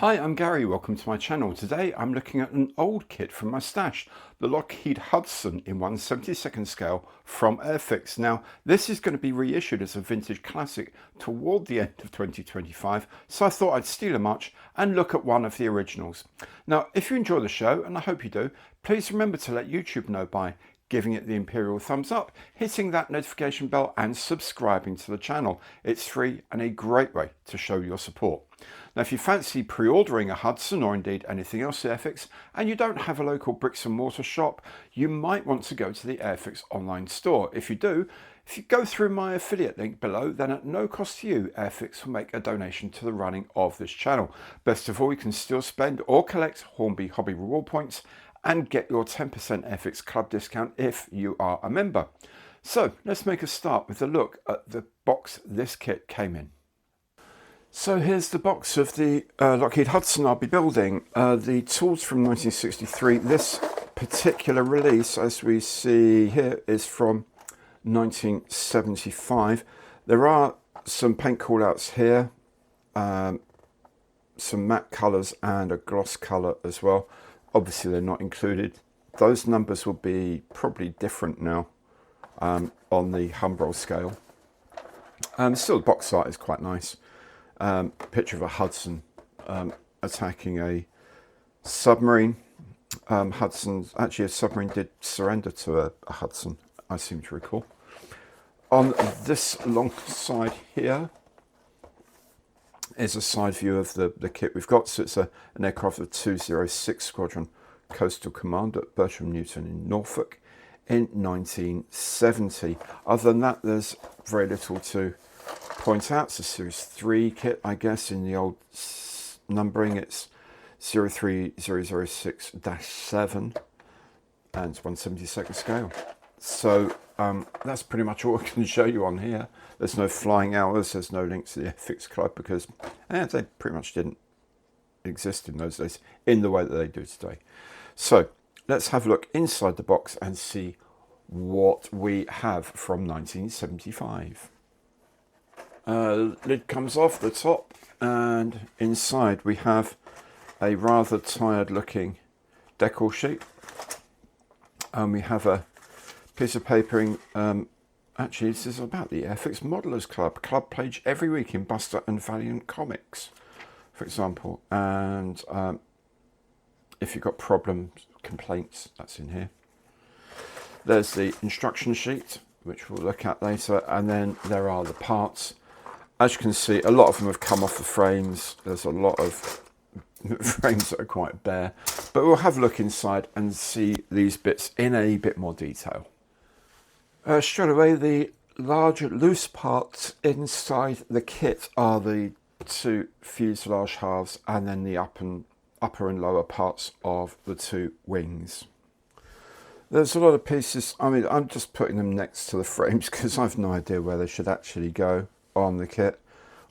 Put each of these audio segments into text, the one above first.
Hi, I'm Gary, welcome to my channel. Today I'm looking at an old kit from my stash, the Lockheed Hudson in 1/72nd scale from AIRFIX. Now this is going to be reissued as a vintage classic toward the end of 2025, so I thought I'd steal a march and look at one of the originals. Now if you enjoy the show, and I hope you do, please remember to let YouTube know by giving it the imperial thumbs up, hitting that notification bell and subscribing to the channel. It's free and a great way to show your support. Now if you fancy pre-ordering a Hudson or indeed anything else AIRFIX and you don't have a local bricks and mortar shop, you might want to go to the AIRFIX online store. If you do, if you go through my affiliate link below, then at no cost to you, AIRFIX will make a donation to the running of this channel. Best of all, you can still spend or collect Hornby Hobby reward points and get your 10% AIRFIX club discount if you are a member. So let's make a start with a look at the box this kit came in. So here's the box of the Lockheed Hudson I'll be building. The tools from 1963. This particular release, as we see here, is from 1975. There are some paint callouts here, some matte colours and a gloss colour as well. Obviously they're not included. Those numbers will be probably different now on the Humbrol scale. Still the box art is quite nice. Picture of a Hudson attacking a submarine. Actually a submarine did surrender to a Hudson, I seem to recall. On this long side here is a side view of the kit we've got. So it's an aircraft of 206 Squadron Coastal Command at Bertram Newton in Norfolk in 1970. Other than that, there's very little to point out. It's a Series 3 kit, I guess, in the old numbering. It's 03006-7 and it's 1/72nd scale. So that's pretty much all I can show you on here. There's no flying hours, there's no link to the AIRFIX Club because they pretty much didn't exist in those days in the way that they do today. So let's have a look inside the box and see what we have from 1975. Lid comes off the top and inside we have a rather tired looking decal sheet. And we have a piece of papering. Actually, this is about the AIRFIX Modelers Club page every week in Buster and Valiant Comics, for example. And if you've got problems, complaints, that's in here. There's the instruction sheet, which we'll look at later. And then there are the parts. As you can see, a lot of them have come off the frames. There's a lot of frames that are quite bare. But we'll have a look inside and see these bits in a bit more detail. Straight away, the larger loose parts inside the kit are the two fuselage halves and then the upper and lower parts of the two wings. There's a lot of pieces. I mean, I'm just putting them next to the frames because I've no idea where they should actually go on the kit,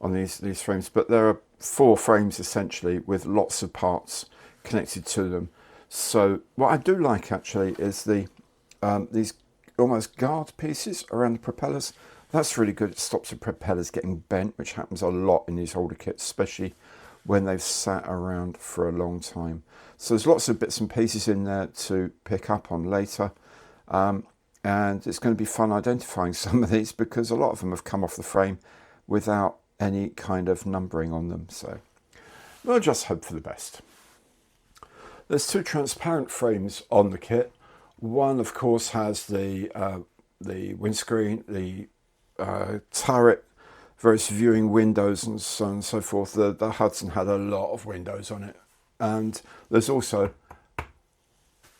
on these frames. But there are 4 frames essentially with lots of parts connected to them. So what I do like actually is these almost guard pieces around the propellers. That's really good. It stops the propellers getting bent, which happens a lot in these older kits, especially when they've sat around for a long time. So there's lots of bits and pieces in there to pick up on later. And it's going to be fun identifying some of these because a lot of them have come off the frame without any kind of numbering on them. So we'll just hope for the best. There's 2 transparent frames on the kit. One, of course, has the windscreen, the turret, various viewing windows and so on and so forth. The Hudson had a lot of windows on it. And there's also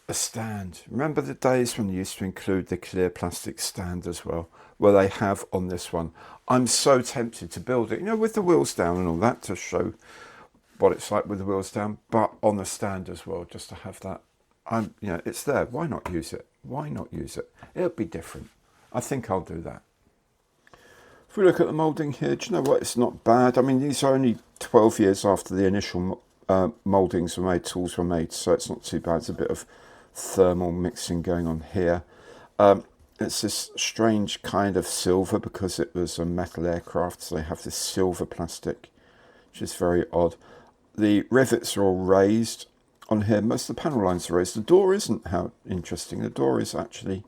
a stand. Remember the days when they used to include the clear plastic stand as well? Well, they have on this one. I'm so tempted to build it, you know, with the wheels down and all that, to show what it's like with the wheels down, but on the stand as well, just to have that. You know, it's there. Why not use it? Why not use it? It'll be different. I think I'll do that. If we look at the moulding here, do you know what? It's not bad. I mean, these are only 12 years after the initial mouldings were made, tools were made, so it's not too bad. It's a bit of thermal mixing going on here. It's this strange kind of silver because it was a metal aircraft, so they have this silver plastic, which is very odd. the rivets are all raised on here. Most of the panel lines are raised. The door isn't. How interesting. The door is actually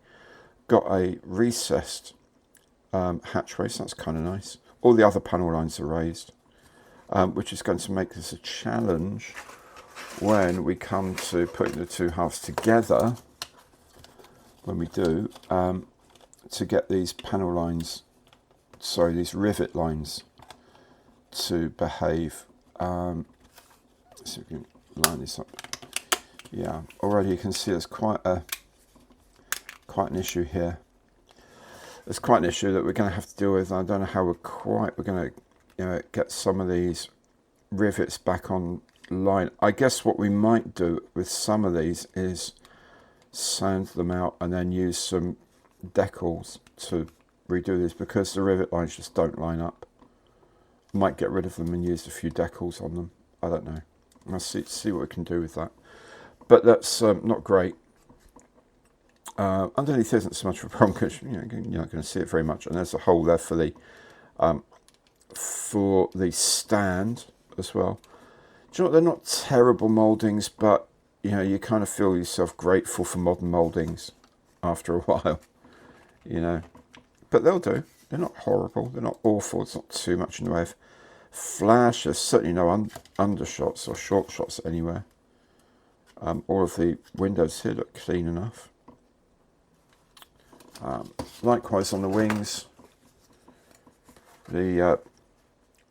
got a recessed hatchway, so that's kind of nice. All the other panel lines are raised, which is going to make this a challenge when we come to putting the two halves together, when we do, to get these panel lines, sorry, these rivet lines to behave. So we can line this up. Yeah, already you can see there's quite an issue here. There's quite an issue that we're going to have to deal with. I don't know how we're going to get some of these rivets back on line. I guess what we might do with some of these is sand them out and then use some decals to redo this, because the rivet lines just don't line up. Might get rid of them and use a few decals on them. I don't know. I'll see what we can do with that. But that's not great. Underneath isn't so much of a problem because you're not going to see it very much. And there's a hole there for the stand as well. Do you know what? They're not terrible mouldings, but you kind of feel yourself grateful for modern mouldings after a while. But they'll do. They're not horrible. They're not awful. It's not too much in the way of flash. There's certainly no undershots or short shots anywhere. All of the windows here look clean enough. Likewise on the wings,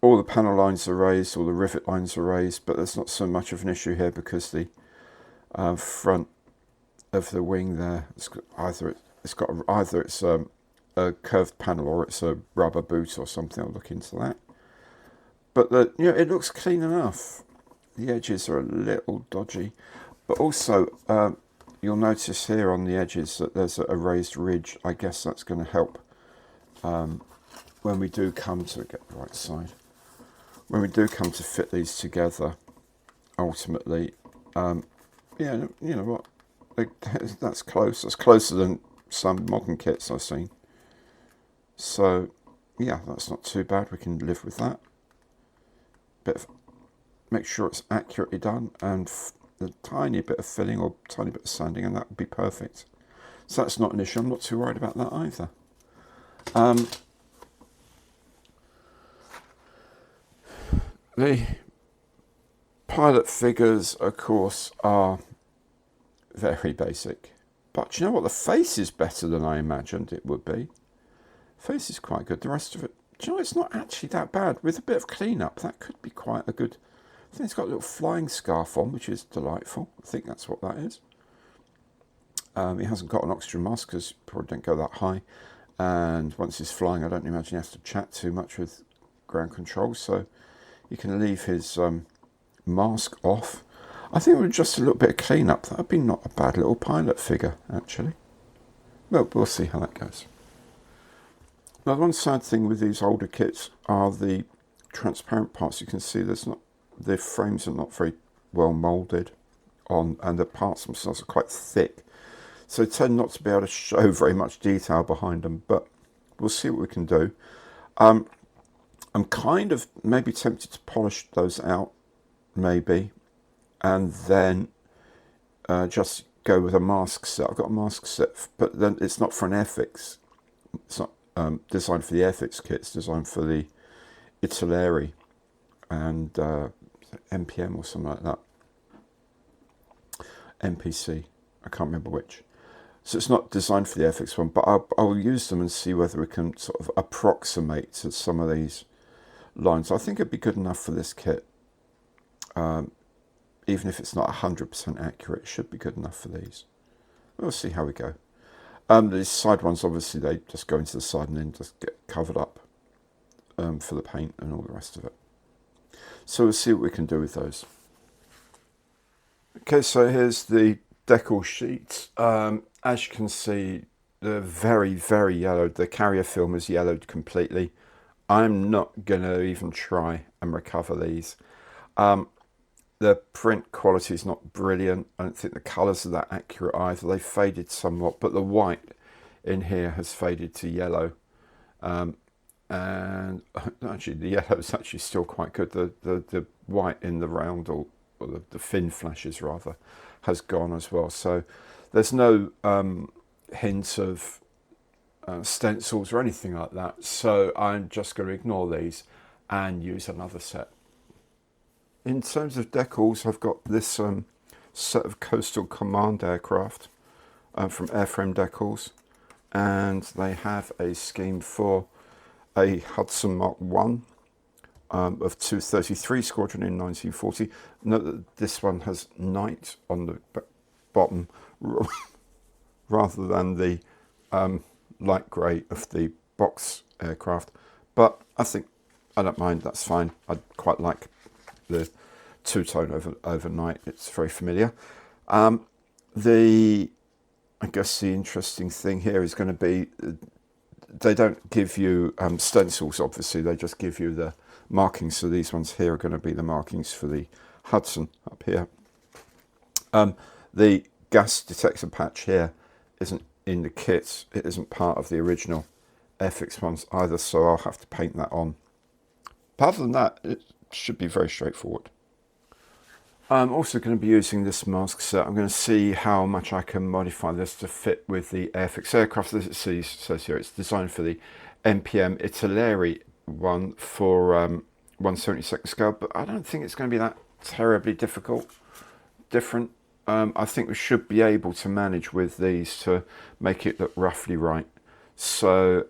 all the panel lines are raised, all the rivet lines are raised, but there's not so much of an issue here because the front of the wing there, either it's a curved panel or it's a rubber boot or something. I'll look into that. But it looks clean enough. The edges are a little dodgy, but also you'll notice here on the edges that there's a raised ridge. I guess that's going to help when we do come to get the right side. When we do come to fit these together, ultimately, you know what? That's close. That's closer than some modern kits I've seen. So, yeah, that's not too bad. We can live with that. Make sure it's accurately done, and a tiny bit of filling or tiny bit of sanding, and that would be perfect. So that's not an issue. I'm not too worried about that either. The pilot figures, of course, are very basic. But you know what? The face is better than I imagined it would be. Face is quite good. The rest of it, do you know, it's not actually that bad. With a bit of clean-up, that could be quite a good... I think it's got a little flying scarf on, which is delightful. I think that's what that is. He hasn't got an oxygen mask because probably don't go that high. And once he's flying, I don't imagine he has to chat too much with ground control. So you can leave his mask off. I think with just a little bit of clean-up, that would be not a bad little pilot figure, actually. Well, we'll see how that goes. Now, one sad thing with these older kits are the transparent parts. You can see the frames are not very well moulded on, and the parts themselves are quite thick. So they tend not to be able to show very much detail behind them, but we'll see what we can do. I'm kind of maybe tempted to polish those out, maybe, and then just go with a mask set. I've got a mask set, but then it's not for an AIRFIX. It's not designed for the AIRFIX kit. It's designed for the Italeri and MPM or something like that. MPC, I can't remember which. So it's not designed for the AIRFIX one, but I'll use them and see whether we can sort of approximate to some of these lines. I think it'd be good enough for this kit. Even if it's not 100% accurate, it should be good enough for these. We'll see how we go. These side ones, obviously, they just go into the side and then just get covered up for the paint and all the rest of it. So we'll see what we can do with those. Okay, so here's the decal sheets. As you can see, they're very, very yellowed. The carrier film is yellowed completely. I'm not going to even try and recover these. The print quality is not brilliant. I don't think the colours are that accurate either. They've faded somewhat, but the white in here has faded to yellow. and actually the yellow is actually still quite good. The white in the round, or the fin flashes rather, has gone as well. So there's no hint of stencils or anything like that. So I'm just going to ignore these and use another set. In terms of decals, I've got this set of Coastal Command aircraft from Airframe Decals, and they have a scheme for a Hudson Mark I of 233 Squadron in 1940. Note that this one has Knight on the bottom rather than the light grey of the box aircraft, but I don't mind, that's fine. I quite like the two-tone over Knight, it's very familiar. I guess the interesting thing here is going to be, they don't give you stencils, obviously, they just give you the markings. So these ones here are going to be the markings for the Hudson up here. The gas detector patch here isn't in the kit, it isn't part of the original AIRFIX ones either, so I'll have to paint that on. But other than that, it should be very straightforward. I'm also going to be using this mask set. I'm going to see how much I can modify this to fit with the AIRFIX aircraft. As it says here, it's designed for the NPM Italeri one for 1/72 scale, but I don't think it's going to be that terribly different. I think we should be able to manage with these to make it look roughly right. So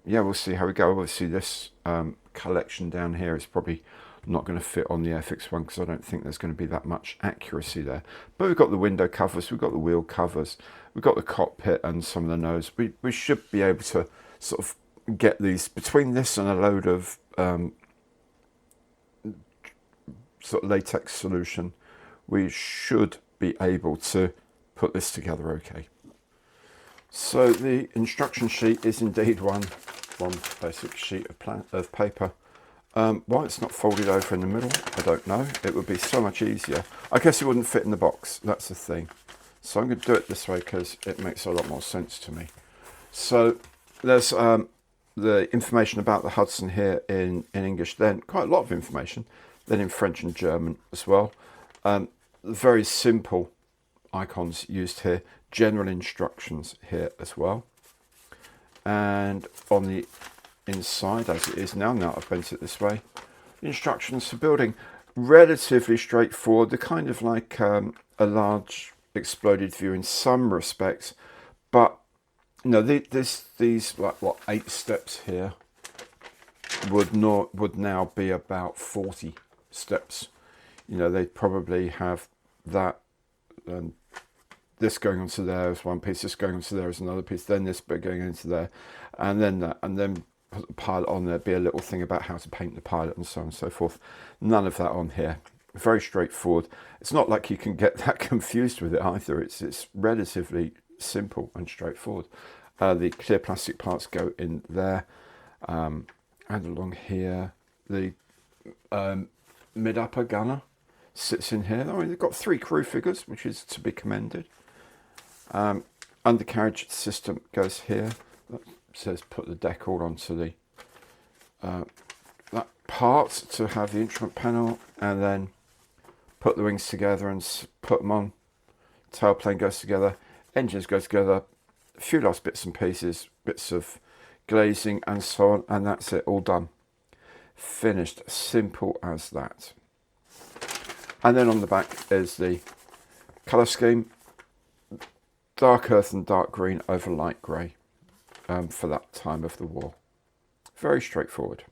yeah, we'll see how we go. Obviously this collection down here is probably not going to fit on the AIRFIX one because I don't think there's going to be that much accuracy there. But we've got the window covers, we've got the wheel covers, we've got the cockpit and some of the nose. We should be able to sort of get these, between this and a load of sort of latex solution, we should be able to put this together okay. So the instruction sheet is indeed one basic sheet of paper. Why it's not folded over in the middle, I don't know. It would be so much easier. I guess it wouldn't fit in the box, that's the thing. So I'm going to do it this way because it makes a lot more sense to me. So there's the information about the Hudson here in English, then quite a lot of information, then in French and German as well. Very simple icons used here, general instructions here as well. And on the inside, as it is now I've bent it this way, the instructions for building, relatively straightforward. They're kind of like a large exploded view in some respects, but you know, these like what, 8 steps here would now be about 40 steps. You know, they'd probably have that, this going onto there as one piece, this going onto there as another piece, then this bit going into there, and then that, and then put the pilot on there, be a little thing about how to paint the pilot and so on and so forth. None of that on here. Very straightforward. It's not like you can get that confused with it either. It's relatively simple and straightforward. The clear plastic parts go in there, and along here the mid-upper gunner sits in here. I mean, they've got 3 crew figures, which is to be commended. Undercarriage system goes here. That says put the decal onto the that part to have the instrument panel, and then put the wings together and put them on. Tailplane goes together, engines go together, a few last bits and pieces, bits of glazing and so on, and that's it, all done. Finished, simple as that. And then on the back is the colour scheme, dark earth and dark green over light grey, for that time of the war. Very straightforward.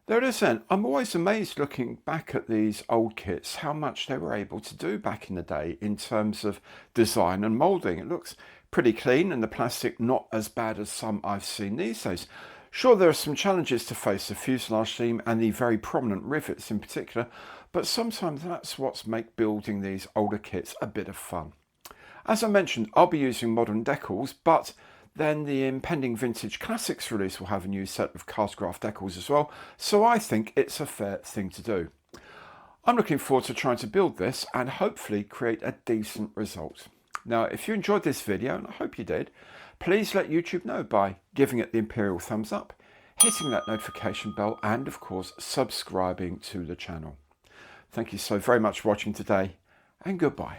There it is then. I'm always amazed looking back at these old kits how much they were able to do back in the day in terms of design and moulding. It looks pretty clean and the plastic not as bad as some I've seen these days. Sure, there are some challenges to face, the fuselage seam and the very prominent rivets in particular, but sometimes that's what's make building these older kits a bit of fun. As I mentioned, I'll be using modern decals, but then the impending Vintage Classics release will have a new set of cast-graph decals as well, so I think it's a fair thing to do. I'm looking forward to trying to build this and hopefully create a decent result. Now, if you enjoyed this video, and I hope you did, please let YouTube know by giving it the imperial thumbs up, hitting that notification bell, and of course subscribing to the channel. Thank you so very much for watching today, and goodbye.